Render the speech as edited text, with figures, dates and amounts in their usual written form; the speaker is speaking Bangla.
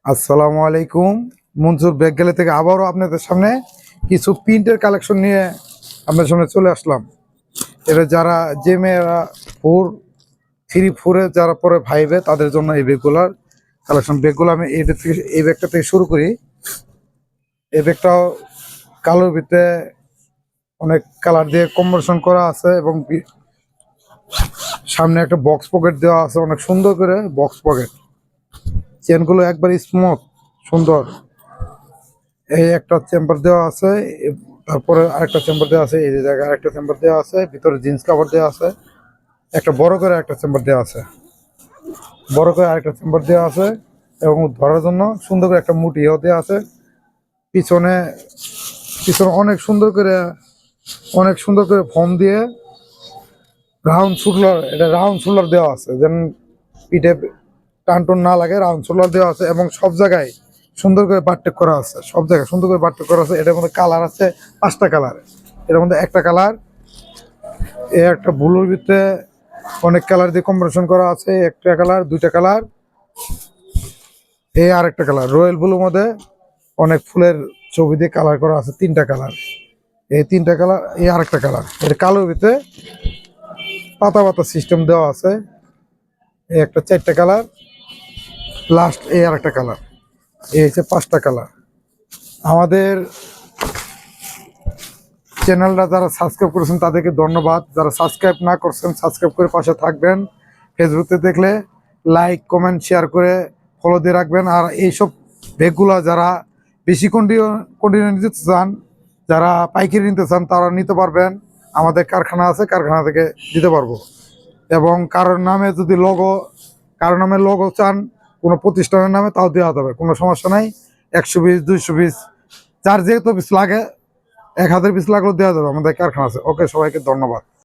আসসালামু আলাইকুম। মনসুর ব্যাগ গ্যালারি থেকে আবারও আপনাদের সামনে কিছু প্রিন্টের কালেকশন নিয়ে আপনাদের সামনে চলে আসলাম। এটা যারা যে মেয়েরা 4 যারা পরে ভাইবে তাদের জন্য এই ব্যাগগুলার কালেকশন। ব্যাগগুলো আমি এই ব্যাগটা থেকে শুরু করি। এই ব্যাগটাও কালোর ভিতরে অনেক কালার দিয়ে কম্বিনেশন করা আছে এবং সামনে একটা বক্স পকেট দেওয়া আছে, অনেক সুন্দর করে বক্স পকেট। চেনগুলো একবার স্মুথ সুন্দর। এই একটা চেম্বার দেওয়া আছে, তারপরে আরেকটা চেম্বার দেওয়া আছে, এই যে জায়গায় আরেকটা চেম্বার দেওয়া আছে, ভিতরে জিন্স কাভার দেওয়া আছে, একটা বড় করে একটা চেম্বার দেওয়া আছে, বড় করে আরেকটা চেম্বার দেওয়া আছে এবং ধরার জন্য সুন্দর করে একটা মুটিও দেওয়া আছে। পিছনে পিছনে অনেক সুন্দর করে ফর্ম দিয়ে রাউন্ড শোল্ডার দেওয়া আছে, যেন পিঠে টানটন না লাগে। রাউন্ড শোল্ডার দেওয়া আছে এবং সব জায়গায় সুন্দর করে বারটেক করা আছে, সব জায়গায় সুন্দর করে বারটেক করা আছে। এটার মধ্যে কালার আছে 5টা কালার। এটার মধ্যে একটা কালার, এই একটা ব্লুর ভিতরে অনেক কালার দিয়ে কম্বিনেশন করা আছে, একটা কালার, 2টা কালার, এই আরেকটা কালার রয়্যাল ব্লুর মধ্যে অনেক ফুলের ছবি দিয়ে কালার করা আছে, 3টা কালার, এই 3টা কালার, এই আরেকটা কালার। এটা কালোর ভিতরে পাতা পাতা সিস্টেম দেওয়া আছে, এই একটা 4টা কালার, লাস্ট এই আরেকটা কালার, এই হচ্ছে 5টা কালার। আমাদের চ্যানেলটা যারা সাবস্ক্রাইব করেছেন তাদেরকে ধন্যবাদ। যারা সাবস্ক্রাইব না করছেন সাবস্ক্রাইব করে পাশে থাকবেন। ফেসবুকে দেখলে লাইক কমেন্ট শেয়ার করে ফলো দিয়ে রাখবেন। আর এইসব ব্যাগগুলো যারা বেশি কন্টিনিউ নিতে চান, যারা পাইকারি নিতে চান, তারা নিতে পারবেন। আমাদের কারখানা আছে, কারখানা থেকে দিতে পারবো। এবং কারোর নামে লোগো চান কোনো প্রতিষ্ঠানের নামে, তাও দেওয়া যাবে, কোনো সমস্যা নাই। 100 পিস 200 পিস যার যেহেতু পিস লাগে, 1000 পিস লাগলেও দেওয়া যাবে, আমাদের কারখানা আছে। ওকে, সবাইকে ধন্যবাদ।